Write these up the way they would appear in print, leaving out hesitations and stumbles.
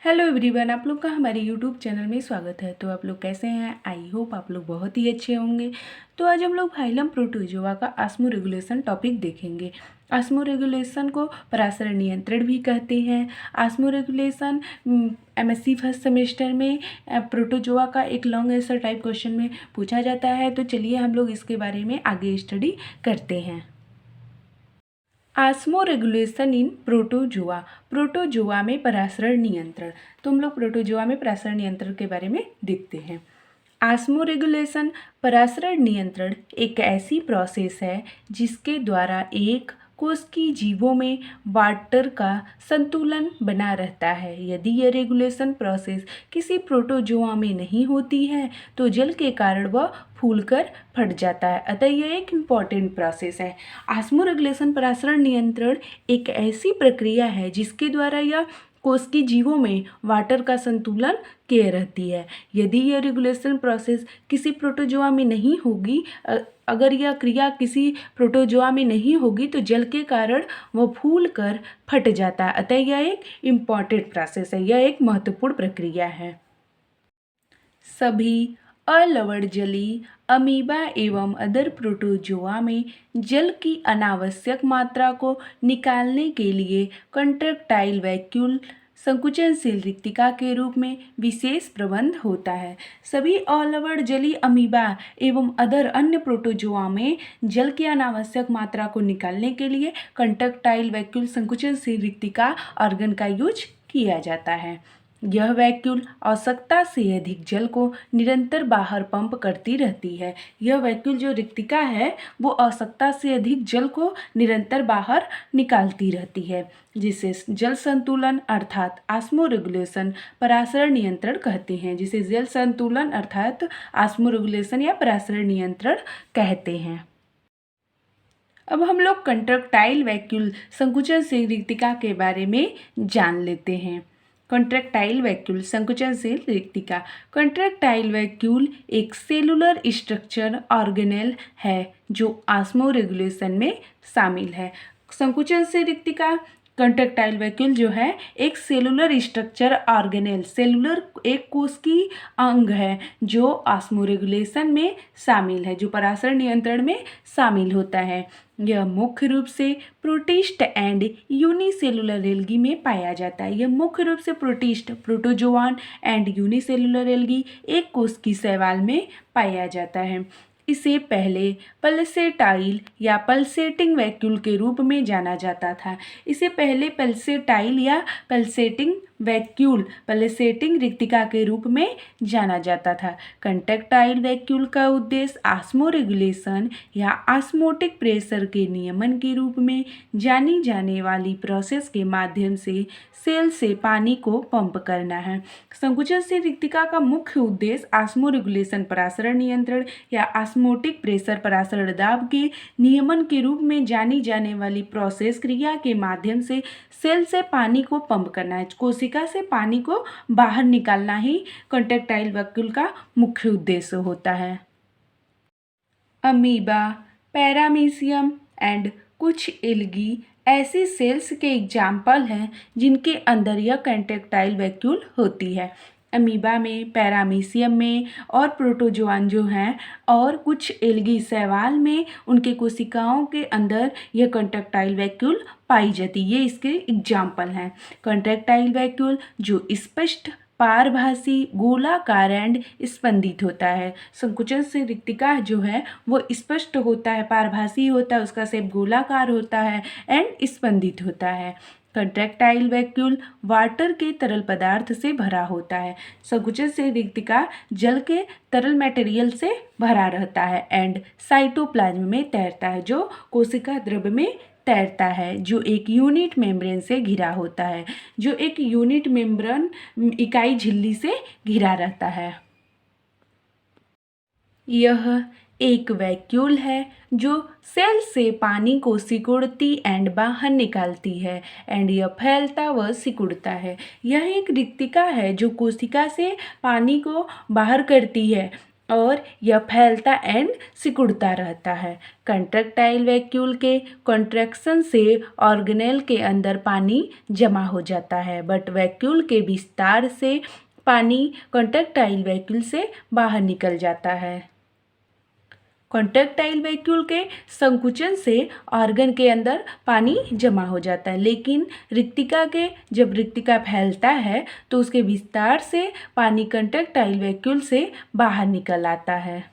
Hello everyone, आप लोग का हमारे यूट्यूब चैनल में स्वागत है। तो आप लोग कैसे हैं? आई होप आप लोग बहुत ही अच्छे होंगे। तो आज हम लोग फाइलम प्रोटोजोआ का ऑस्मोरेगुलेशन टॉपिक देखेंगे। ऑस्मोरेगुलेशन को पराशरण नियंत्रण भी कहते हैं। ऑस्मोरेगुलेशन एमएससी फर्स्ट सेमेस्टर में प्रोटोजोआ का एक लॉन्ग आंसर टाइप क्वेश्चन में पूछा जाता है। तो चलिए हम लोग इसके बारे में आगे स्टडी करते हैं। ऑस्मोरेगुलेशन इन प्रोटोजोआ। प्रोटोजोआ में पराशरण नियंत्रण। तो हम लोग प्रोटोजोआ में पराशरण नियंत्रण के बारे में देखते हैं। ऑस्मोरेगुलेशन पराशरण नियंत्रण एक ऐसी प्रोसेस है जिसके द्वारा एक कोशिकीय जीवों में वाटर का संतुलन बना रहता है। यदि यह रेगुलेशन प्रोसेस किसी प्रोटोजोआ में नहीं होती है तो जल के कारण वह फूलकर फट जाता है। अतः यह एक इम्पॉर्टेंट प्रोसेस है। ऑस्मोरेगुलेशन पराशरण नियंत्रण एक ऐसी प्रक्रिया है जिसके द्वारा यह कोशिकीय जीवों में वाटर का संतुलन किए रहती है। यदि यह रेगुलेशन प्रोसेस किसी प्रोटोजोआ में नहीं होगी, अगर यह क्रिया किसी प्रोटोजोआ में नहीं होगी तो जल के कारण वह फूल कर फट जाता है। अतः यह एक इम्पॉर्टेंट प्रोसेस है, यह एक महत्वपूर्ण प्रक्रिया है। सभी अलवणजली अमीबा एवं अदर प्रोटोजोआ में जल की अनावश्यक मात्रा को निकालने के लिए कंट्रैक्टाइल वैक्यूल संकुचनशील रिक्तिका के रूप में विशेष प्रबंध होता है। सभी अलवणजली अमीबा एवं अदर अन्य प्रोटोजोआ में जल की अनावश्यक मात्रा को निकालने के लिए कंट्रैक्टाइल वैक्यूल संकुचनशील रिक्तिका ऑर्गन का यूज किया जाता है। यह वैक्यूल आवश्यकता से अधिक जल को निरंतर बाहर पंप करती रहती है। यह वैक्यूल जो रिक्तिका है वो आवश्यकता से अधिक जल को निरंतर बाहर निकालती रहती है, जिसे जल संतुलन अर्थात ऑस्मोरेगुलेशन पराशरण नियंत्रण कहते हैं। जिसे जल संतुलन अर्थात ऑस्मोरेगुलेशन या पराशरण नियंत्रण कहते हैं। अब हम लोग कंट्रैक्टाइल वैक्यूल संकुचनशील रिक्तिका के बारे में जान लेते हैं। कंट्रैक्टाइल वैक्यूल संकुचनशील रिक्तिका। कंट्रैक्टाइल वैक्यूल एक सेलुलर स्ट्रक्चर ऑर्गेनेल है जो ऑस्मोरेगुलेशन में शामिल है। संकुचनशील रिक्तिका कंट्रैक्टाइल वैक्यूल जो है एक सेलुलर स्ट्रक्चर ऑर्गेनेल, सेलुलर एक कोशिकीय अंग है जो ऑस्मोरेगुलेशन में शामिल है, जो पराशरण नियंत्रण में शामिल होता है। यह मुख्य रूप से प्रोटिस्ट एंड यूनिसेलुलर एल्गी में पाया जाता है। यह मुख्य रूप से protist, protozoan and unicellular algae एक कोशिकीय शैवाल में पाया जाता है। इसे पहले पल्सेटाइल या पल्सेटिंग वैक्यूल के रूप में जाना जाता था। इसे पहले पल्सेटाइल या पल्सेटिंग वैक्यूल, पल्सेटिंग रिक्तिका के रूप में जाना जाता था। कंट्रैक्टाइल वैक्यूल का उद्देश्य ऑस्मोरेगुलेशन या ऑस्मोटिक प्रेशर के नियमन के रूप में जानी जाने वाली प्रोसेस के माध्यम से सेल से पानी को पंप करना है। संकुचनशील रिक्तिका का मुख्य उद्देश्य ऑस्मोरेगुलेशन पराशरण नियंत्रण या ऑस्मोटिक प्रेशर पराशरण दाब के नियमन के रूप में जानी जाने वाली प्रोसेस क्रिया के माध्यम से सेल से पानी को पंप करना है। कोशिका से पानी को बाहर निकालना ही कंट्रैक्टाइल वैक्यूल का मुख्य उद्देश्य होता है। अमीबा, पैरामीशियम एंड कुछ एल्गी ऐसी सेल्स के एग्जाम्पल हैं जिनके अंदर यह कंट्रैक्टाइल वैक्यूल होती है। अमीबा में, पैरामीशियम में और प्रोटोजोआन जो हैं और कुछ एल्गी शैवाल में उनके कोशिकाओं के अंदर यह कंट्रैक्टाइल वैक्यूल पाई जाती है। ये इसके एग्जाम्पल हैं। कंट्रैक्टाइल वैक्यूल जो स्पष्ट पारभासी गोलाकार एंड स्पंदित होता है। संकुचनशील रिक्तिका जो है वो स्पष्ट होता है, पारभासी होता है, उसका शेप गोलाकार होता है एंड स्पंदित होता है। कंट्रैक्टाइल वैक्यूल वाटर के तरल पदार्थ से भरा होता है। संकुचनशील रिक्तिका जल के तरल मटेरियल से भरा रहता है एंड साइटोप्लाज्म में तैरता है, जो कोशिका द्रव्य में तैरता है, जो एक यूनिट मेम्ब्रेन से घिरा होता है, जो एक यूनिट मेम्ब्रेन इकाई झिल्ली से घिरा रहता है। यह एक वैक्यूल है जो सेल से पानी को सिकुड़ती एंड बाहर निकालती है एंड यह फैलता व सिकुड़ता है। यह एक रिक्तिका है जो कोशिका से पानी को बाहर करती है और यह फैलता एंड सिकुड़ता रहता है। कंट्रैक्टाइल वैक्यूल के कॉन्ट्रैक्शन से ऑर्गेनेल के अंदर पानी जमा हो जाता है, बट वैक्यूल के विस्तार से पानी कॉन्ट्रैक्टाइल वैक्यूल से बाहर निकल जाता है। कॉन्ट्रैक्टाइल वैक्यूल के संकुचन से ऑर्गन के अंदर पानी जमा हो जाता है, लेकिन रिक्तिका के जब रिक्तिका फैलता है तो उसके विस्तार से पानी कॉन्ट्रैक्टाइल वैक्यूल से बाहर निकल आता है।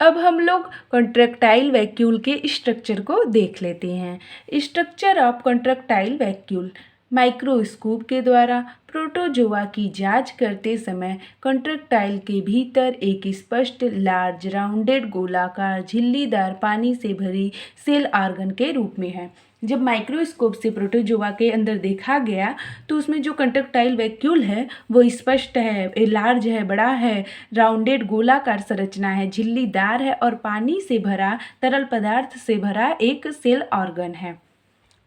अब हम लोग कॉन्ट्रैक्टाइल वैक्यूल के स्ट्रक्चर को देख लेते हैं। Structure of contractile vacuole. Microscope के द्वारा प्रोटोजोआ की जांच करते समय कॉन्ट्रैक्टाइल के भीतर एक स्पष्ट लार्ज राउंडेड गोलाकार झिल्लीदार पानी से भरी सेल ऑर्गन के रूप में है। जब माइक्रोस्कोप से प्रोटोजोआ के अंदर देखा गया तो उसमें जो कॉन्ट्रैक्टाइल वैक्यूल है वो स्पष्ट है, लार्ज है, बड़ा है, राउंडेड गोलाकार संरचना है, झिल्लीदार है और पानी से भरा, तरल पदार्थ से भरा एक सेल ऑर्गन है।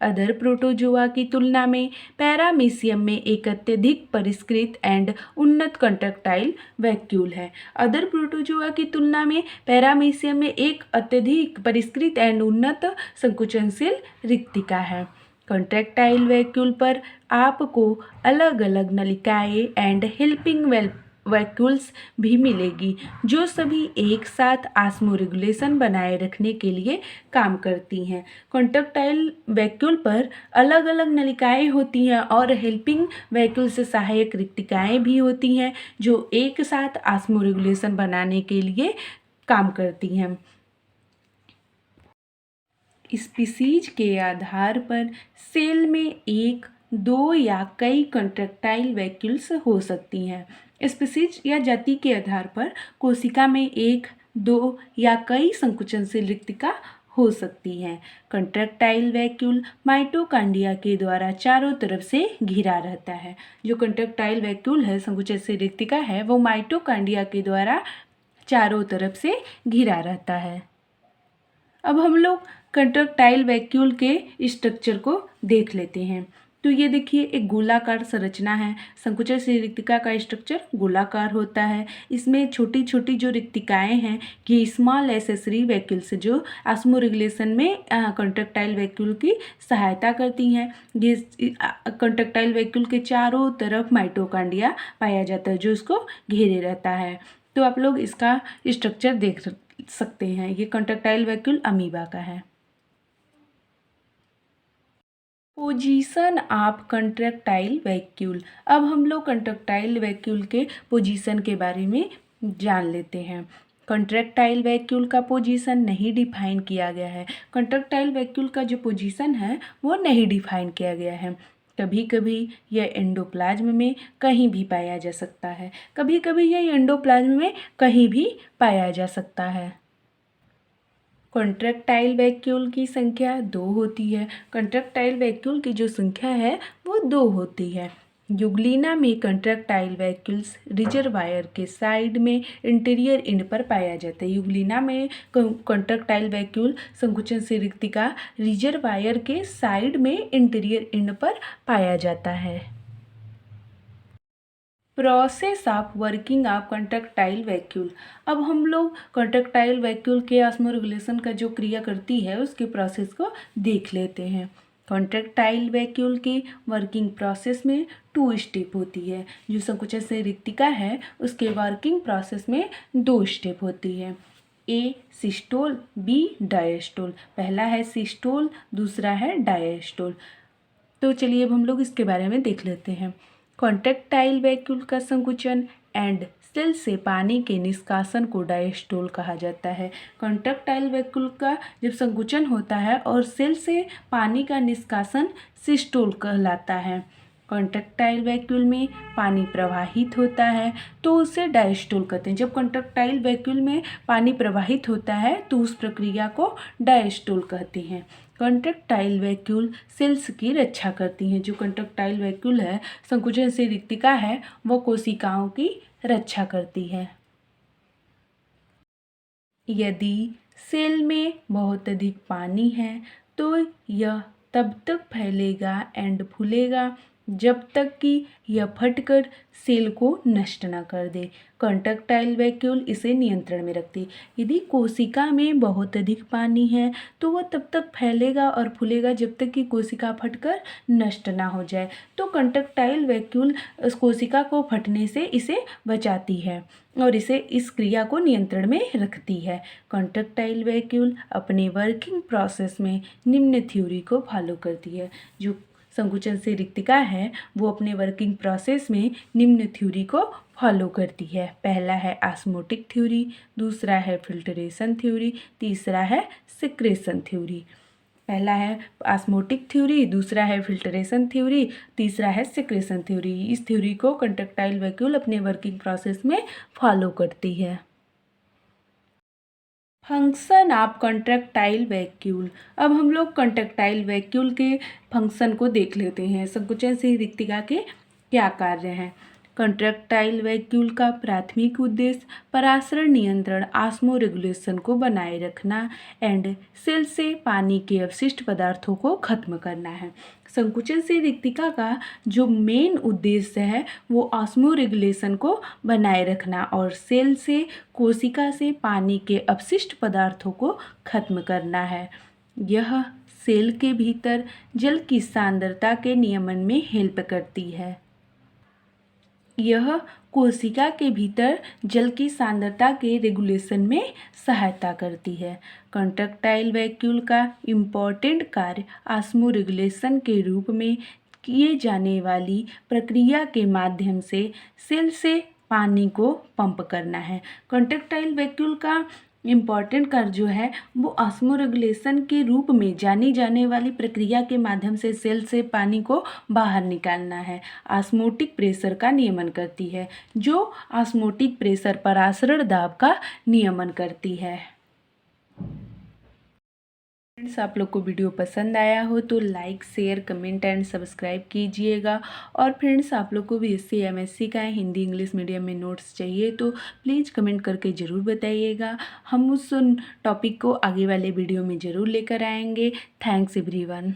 अदर प्रोटोजोआ की तुलना में पैरामीशियम में एक अत्यधिक परिष्कृत एंड उन्नत कॉन्ट्रैक्टाइल वैक्यूल है। अदर प्रोटोजोआ की तुलना में पैरामीशियम में एक अत्यधिक परिष्कृत एंड उन्नत संकुचनशील रिक्तिका है। कॉन्ट्रैक्टाइल वैक्यूल पर आपको अलग अलग नलिकाएं एंड हेल्पिंग वैक्यूल्स भी मिलेगी, जो सभी एक साथ ऑस्मोरेगुलेशन बनाए रखने के लिए काम करती हैं। कॉन्ट्रैक्टाइल वैक्यूल पर अलग अलग नलिकाएं होती हैं और हेल्पिंग वैक्यूल से सहायक रिक्तिकाएं भी होती हैं, जो एक साथ ऑस्मोरेगुलेशन बनाने के लिए काम करती हैं। स्पीसीज के आधार पर सेल में एक, दो या कई कॉन्ट्रैक्टाइल वैक्यूल्स हो सकती हैं। स्पीसीज या जाति के आधार पर कोशिका में एक, दो या कई संकुचनशील रिक्तिका हो सकती हैं। कॉन्ट्रैक्टाइल वैक्यूल माइटोकॉन्ड्रिया के द्वारा चारों तरफ से घिरा रहता है। जो कॉन्ट्रैक्टाइल वैक्यूल है, संकुचनशील रिक्तिका है, वो माइटोकॉन्ड्रिया के द्वारा चारों तरफ से घिरा रहता है। अब हम लोग कॉन्ट्रैक्टाइल वैक्यूल के स्ट्रक्चर को देख लेते हैं। तो ये देखिए, एक गोलाकार संरचना है। संकुचनशील रिक्तिका का स्ट्रक्चर गोलाकार होता है। इसमें छोटी छोटी जो रिक्तिकाएं हैं ये स्मॉल एसेसरी वैक्यूल्स जो ऑस्मोरेगुलेशन में कॉन्ट्रैक्टाइल वैक्यूल की सहायता करती हैं। ये कॉन्ट्रैक्टाइल वैक्यूल के चारों तरफ माइटोकॉन्ड्रिया पाया जाता है जो इसको घेरे रहता है। तो आप लोग इसका स्ट्रक्चर देख सकते हैं। ये कॉन्ट्रैक्टाइल वैक्यूल अमीबा का है। Position of contractile vacuole. अब हम लोग कॉन्ट्रैक्टाइल वैक्यूल के पोजीशन के बारे में जान लेते हैं। कॉन्ट्रैक्टाइल वैक्यूल का पोजीशन नहीं डिफाइन किया गया है। कॉन्ट्रैक्टाइल वैक्यूल का जो पोजीशन है वो नहीं डिफाइन किया गया है। कभी कभी यह एंडोप्लाज्म में कहीं भी पाया जा सकता है, कभी कभी यह एंडोप्लाज्म में कहीं भी पाया जा सकता है। कॉन्ट्रैक्टाइल वैक्यूल की संख्या 2 होती है। कॉन्ट्रैक्टाइल वैक्यूल की जो संख्या है वो 2 होती है। युग्लिना में कॉन्ट्रैक्टाइल वैक्यूल्स रिजर्वायर के साइड में इंटीरियर एंड पर पाया जाता है। युग्लिना में कॉन्ट्रैक्टाइल वैक्यूल संकुचनशील रिक्तिका रिजर्वायर के साइड में इंटीरियर एंड पर पाया जाता है। Process of working of contractile vacuole. अब हम लोग कॉन्ट्रैक्टाइल वैक्यूल के ऑस्मोरेगुलेशन का जो क्रिया करती है उसके प्रोसेस को देख लेते हैं। कॉन्ट्रैक्टाइल वैक्यूल की वर्किंग प्रोसेस में 2 स्टेप होती है। जो संकुचनशील रिक्तिका है उसके वर्किंग प्रोसेस में 2 स्टेप होती है। ए सिस्टोल, बी डायस्टोल। पहला है सिस्टोल, दूसरा है डायस्टोल। तो चलिए अब हम लोग इसके बारे में देख लेते हैं। कॉन्ट्रैक्टाइल वैक्यूल का संकुचन एंड सेल से पानी के निष्कासन को डायस्टोल कहा जाता है। कॉन्ट्रैक्टाइल वैक्यूल का जब संकुचन होता है और सेल से पानी का निष्कासन सिस्टोल कहलाता है। कॉन्ट्रैक्टाइल वैक्यूल में पानी प्रवाहित होता है तो उसे डायस्टोल कहते हैं। जब कॉन्ट्रैक्टाइल वैक्यूल में पानी प्रवाहित होता है तो उस प्रक्रिया को डायस्टोल कहते हैं। कॉन्ट्रैक्टाइल वैक्यूल सेल्स की रक्षा करती हैं। जो कॉन्ट्रैक्टाइल वैक्यूल है, संकुचनशील रिक्तिका है, वो कोशिकाओं की रक्षा करती है। यदि सेल में बहुत अधिक पानी है तो यह तब तक फैलेगा एंड फूलेगा जब तक कि यह फटकर सेल को नष्ट न कर दे। कंट्रैक्टाइल वैक्यूल इसे नियंत्रण में रखती है। यदि कोशिका में बहुत अधिक पानी है तो वह तब तक फैलेगा और फूलेगा जब तक कि कोशिका फटकर नष्ट ना हो जाए। तो कंट्रैक्टाइल वैक्यूल उस कोशिका को फटने से इसे बचाती है और इसे इस क्रिया को नियंत्रण में रखती है। कंट्रैक्टाइल वैक्यूल अपने वर्किंग प्रोसेस में निम्न थ्योरी को फॉलो करती है। जो संकुचन से रिक्तिका है वो अपने वर्किंग प्रोसेस में निम्न थ्योरी को फॉलो करती है। पहला है ऑस्मोटिक थ्योरी, दूसरा है फिल्ट्रेशन थ्योरी, तीसरा है सिक्रेशन थ्योरी। पहला है ऑस्मोटिक थ्योरी, दूसरा है फिल्ट्रेशन थ्योरी, तीसरा है सिक्रेशन थ्योरी। इस थ्योरी को कंट्रैक्टाइल वैक्यूल अपने वर्किंग प्रोसेस में फॉलो करती है। Function of contractile vacuole. अब हम लोग कंट्रैक्टाइल वैक्यूल के फंक्शन को देख लेते हैं। संकुचन से रिक्तिका के क्या कार्य हैं। कंट्रैक्टाइल वैक्यूल का प्राथमिक उद्देश्य परासरण नियंत्रण ऑस्मो रेगुलेशन को बनाए रखना एंड सेल से पानी के अवशिष्ट पदार्थों को खत्म करना है। संकुचन से रिक्तिका का जो मेन उद्देश्य है वो ऑस्मो रेगुलेशन को बनाए रखना और सेल से कोशिका से पानी के अपशिष्ट पदार्थों को खत्म करना है। यह सेल के भीतर जल की सांद्रता के नियमन में हेल्प करती है। यह कोशिका के भीतर जल की सांद्रता के रेगुलेशन में सहायता करती है। कंट्रैक्टाइल वैक्यूल का इम्पॉर्टेंट कार्य ऑस्मो रेगुलेशन के रूप में किए जाने वाली प्रक्रिया के माध्यम से सेल से पानी को पंप करना है। कंट्रैक्टाइल वैक्यूल का इम्पॉर्टेंट कार्य जो है वो ऑस्मो रेगुलेशन के रूप में जानी जाने वाली प्रक्रिया के माध्यम से सेल से पानी को बाहर निकालना है। ऑस्मोटिक प्रेशर का नियमन करती है, जो ऑस्मोटिक प्रेशर परासरण दाब का नियमन करती है। फ्रेंड्स, आप लोग को वीडियो पसंद आया हो तो like, share, comment and subscribe कीजिएगा। और फ्रेंड्स, आप लोग को भी BSc MSc का हिंदी इंग्लिश मीडियम में नोट्स चाहिए तो प्लीज़ कमेंट करके ज़रूर बताइएगा। हम उस टॉपिक को आगे वाले वीडियो में ज़रूर लेकर आएंगे। Thanks everyone.